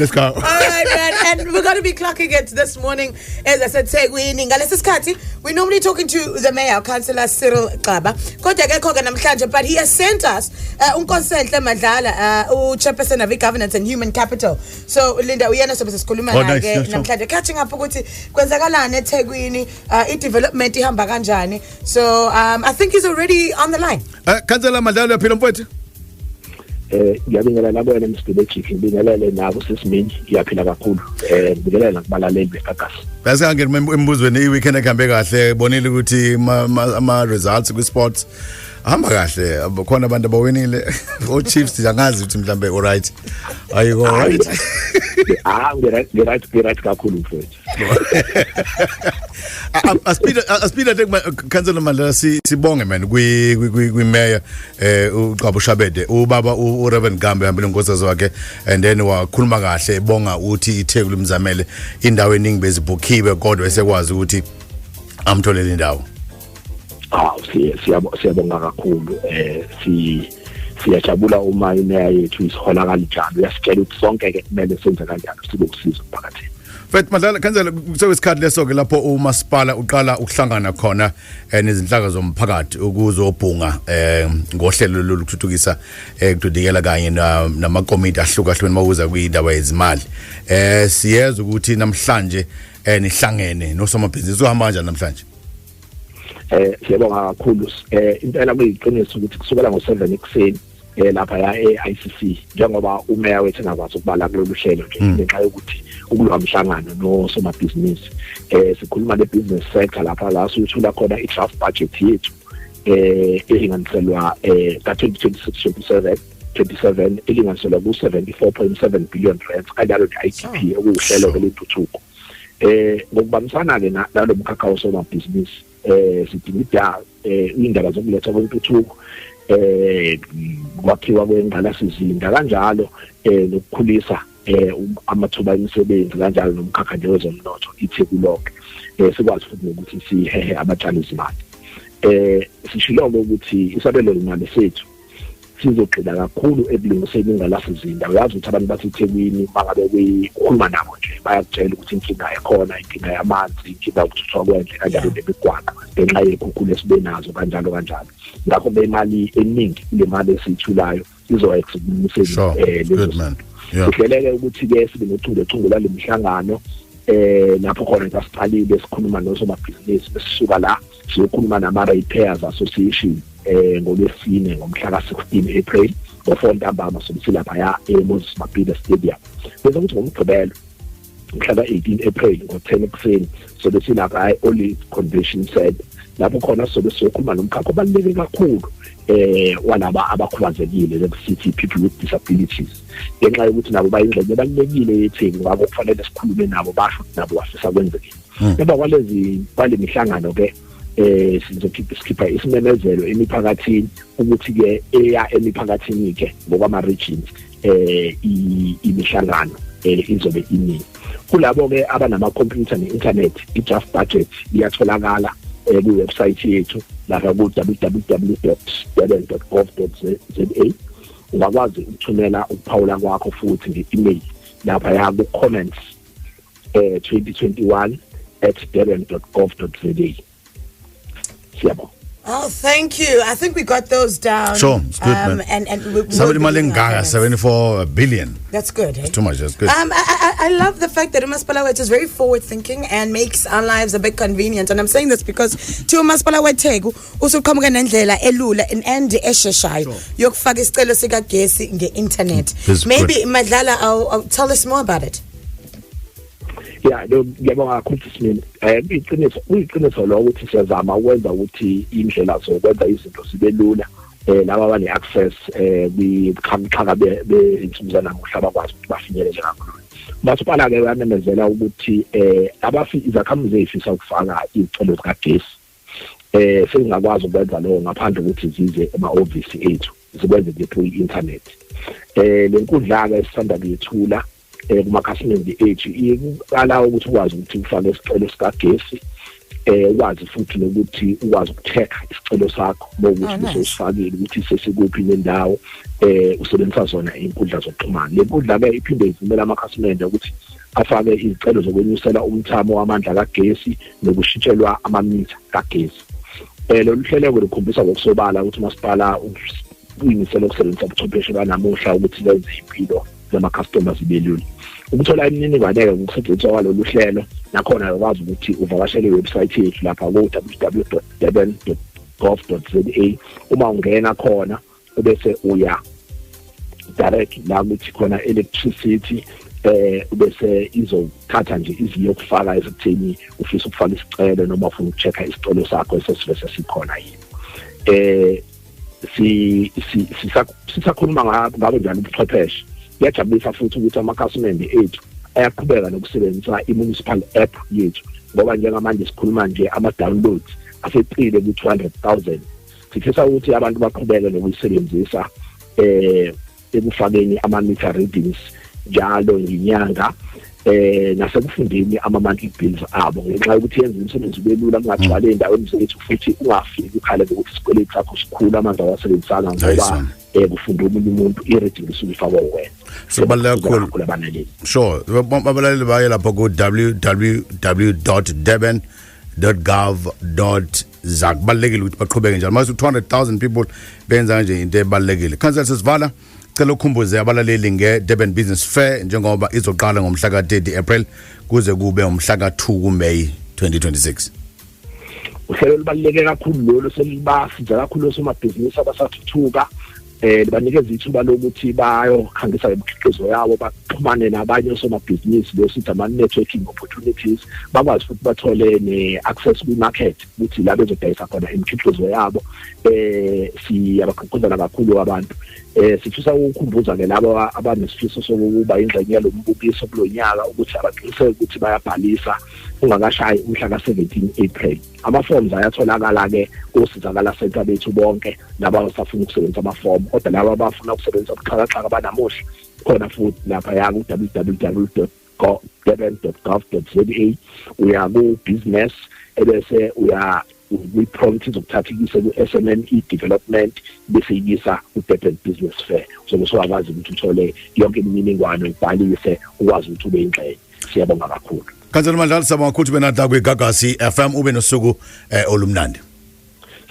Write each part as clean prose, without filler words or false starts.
Let's go. All right, man. And we're going to be clocking it this morning. As I said, Segwini. We're normally talking to the mayor, Councillor Cyril Xaba. But he has sent us Unkonsenhle Madlala, chairperson of governance and human capital. So, Linda, we are catching up development. So, I think he's already on the line. Councillor Madlala, Pilompoet. Ngiyabingelela bona Mr. ngibingelele nabo sesimini ngiyaphila kakhulu ngibingelela kubalaleli beGagasi bese ngeke embuzweni iweekend ehambe kahle bonile ukuthi ama results ku sports hamba kahle khona abantu abawinile o Chiefs angazi ukuthi mhlambe all right are you all right ngiright kakhulu mfowethu Aspida Councillor Madlala sibonge man kwi mayor uQabo Shabede ubaba uReverend Gambe hambile nkosazwe wakhe and then wakhuluma kahle ebonga uthi iThekwini Mzamele indawo eningi bezibhukhiwe kodwa esekwazi ukuthi amtholele indawo siyabonga kakhulu siyajabula uma imeya yethu isihola kanjalo uyasitshela ukuthi sonke ke kumele senze kanjalo sibe usizo phakathi Fet Madlala Councillor kusewesikhathi leso ke lapho umasipala uqala ukuhlangana khona nezinhlaka zomphakathi ukuzobhunga ngohlelo lokuthuthukisa ekudidikela kanye namakomiti ahlukahlukene mawuza kuyindaba yezimali siyeza ukuthi namhlanje nihlangene nosomabhizinisi uhamba kanjani namhlanje siyabonga kakhulu impela kuyiqiniso ukuthi kusukela ngo7 ekseni lapha ya eICC njengoba umeya wethu engakwazi ukubala kulolu hlelo nje ngenxa yokuthi ukulwa umhlangano nosomabhizinisi sikhuluma le-business sector lapha la sithula khona i-draft budget yethu elinganiselwa ka-2026-27 elinganiselwa ku-74.7 billion rands kanjalo ne-IDP okuwuhlelo lwentuthuko ngokubambisana-ke nalo mkhakha wosomabhizinisi sidinga indaba zokuletha kwentuthuko kwakhiwa kwengqalasizinda kanjalo nokukhulisa amathuba emisebenzi kanjalo nomkhakha nje wezomnotho iThekwilonke sikwazi futhi ukuthi sihehe abatshali izimali sishilo ukuthi isabelo imali sethu sizogxila kakhulu ekulungiseni ingqalasizinda uyazi ukuthi abantu baseThekwini bangabe bekhuluma nabo nje bayakutshela ukuthi inkinga ekhona inkinga yamanzi inkinga ukuthuthwa kwendle kanjalo nemigwaqo ngenxa yekhukhula esibenazo kanjalo ngakho bemali eningi le mali esithulayo izoexecution sihleleke ukuthi ke sibe nochungechunge lemhlangano lapho khona sasiqalile sikhuluma nosomabhizinisi besisuka la siyokhuluma nama-Ratepayers Association ngolwesine ngomhla ka-16 April ngo-4 sobusilapha ya eMoses Mabhida Stadium bese ukuthi ngomgqibelo mhla ka-18 April ngo-10 ekseni sobesilapha eOlive Convention Center lapho khona sobesokhuluma nomkhakha obaluleke kakhulu walaba abakhubazekile lesithi people with disabilities ngenxa yokuthi nabo bayingxenye ebalulekile yethu ngakho kufanele sikhulume nabo basho nabo bafisa kwenzeke emva kwale mihlangano ke sizokhipha isimemezelo emiphakathini ukuthi ke eya emiphakathini ke ngokwama regions imihlangano izobe iningi kulabo ke abanama computer ne-internet i-draft budget iyatholakala ku-website yethu lapha ku www.durban.gov.za ungakwazi ukuthumela ukuphawula kwakho futhi nge-email lapha ya ku-comments 2021@durban.gov.za siyabonga. Oh, thank you. I think we got those down. Sure, it's good, man. And somebody malingaga 74 billion. That's good. It's too much. That's good. I love the fact that uMasipala is very forward thinking and makes our lives a bit convenient. And I'm saying this because to uMasipala Thegu usuqhamuka nendlela elula and esheshayo yokufaka isicelo sika gesi nge-internet. Maybe Madlala, I'll tell us more about it. Yeah, ngiyabonga kakhulu Smith. Uyiqiniso lo ukuthi siyazama ukwenza ukuthi indlela zokwenza izinto sibe lula laba abane access kwiqhamuqhaka beintsumzana ngohlaba kwazi ukuthi bafinyelele kakhulu. Masipala ke uyamemezela ukuthi izakhamuzi ezifisa ukufaka izicelo zikagesi singakwazi ukwenza lo ngaphandle ukuthi zize ema-office ethu zikwenze nje through i-internet. Lenkundla ke esisanda kuyethula kumakhasimende ethu iqala ukuthi ukwazi ukuthi ufake isicelo sikagesi wazi futhi nokuthi ukwazi ukucheck isicelo sakho bokuthi usifakile ukuthi sesikuphi nendawo usebenzisa zona inkundla zokuxhumana. Le nkundla ke iphinde ivumela amakhasimende ukuthi afake izicelo zokwenyusela umthamo wamandla kagesi nokushintshelwa amamitha kagesi. Lolu hlelo likhombisa ngokusobala ukuthi umasipala uyimisela ukusebenzisa ubuchwepheshe banamuhla ukuthi lenze impilo zama-customers ibe lula. Ukuthola imininingwane ngokusetshenziswa kwalolu hlelo nakhona ukwazi ukuthi uvakashele iwebsite yethu lapha ku-www.durban.gov.za. Uma ungena khona bese uya direct la ukuthi khona electricity bese izothatha nje iziyokufaka ezikutheni ufisa ukufaka isicelo noma ufuna ukuchecka isicelo sakho esesivese sikhona yini. Sisakhuluma ngabo njalo ubuchwepheshe. Kuyajabulisa futhi ukuthi amakhasimende ethu ayaqhubeka nokusebenzisa i-municipal app yethu ngoba njengamanje sikhuluma nje ama-downloads aseqile ku-200,000. Sifisa ukuthi abantu baqhubeke nokuyisebenzisa ekufakeni ama-meter readings njalo ngenyanga nasekufundeni ama-monthly bills abo ngenxa yokuthi yenza umsebenzi ube lula kungagcwale endaweni zethu futhi ungafiki ukhale ukuthi isikweletu sakho sikhulu amandla awasebenzisana ngoba kufunda omunye umuntu i-reading isuke ifakwa wena. Sobaluleke kakhulu abanaleli. Sure, abalaleli baye lapha ku www.durban.gov.za. Kubalulekile ukuthi baqhubeke njalo. Mase 200,000 people benza nje into ebalulekile. Council Sesivala cela ukhumbuze abalaleli nge-Durban Business Fair njengoba izoqala ngomhla ka-30 April kuze kube umhla ka-2 kuMeyi 2026. Uhlelo libaluleke kakhulu lolo selibasiza kakhulu osomabhizinisi abasathuthuka libanikeza ithuba lokuthi bayokhangisa imikhiqizo yabo baxhumane nabanye osomabhizinisi besithi ama-networking opportunities bakwazi futhi bathole ne-access kwi-market ukuthi la bezodayisa khona imikhiqizo yabo. Siyabagqugquzela kakhulu abantu. Sifisa ukukhumbuza ke labo abanesifiso sokuba ingxenye yalo mbukiso kulonyaka ukuthi abaqiniseke ukuthi bayabhalisa ungakashayi umhla ka-17 April. Ama-forms ayatholakala ke kusizakala center bethu bonke laba abasafuna ukusebenzisa ama-form kodwa laba abafuna ukusebenzisa ubuxhakaxhaka banamuhla khona futhi lapha ya ku-www.durban.gov.za uya ku-business ebese uya we-prompt izokuthathikise ku-SMME development bese yisa ku-Durban Business Fair uzokwazi ukuthi uthole yonke imininingwane ubhalise ukwazi ukuthi ube ingxenye. Siyabonga kakhulu. Council Mandlali sabonga ukuthi benadla kweGagasi FM ube nosuku olumnandi.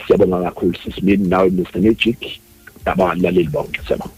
Siyabonga kakhulu sisimini nawe Mr Magic abalaleli bonke siyabonga.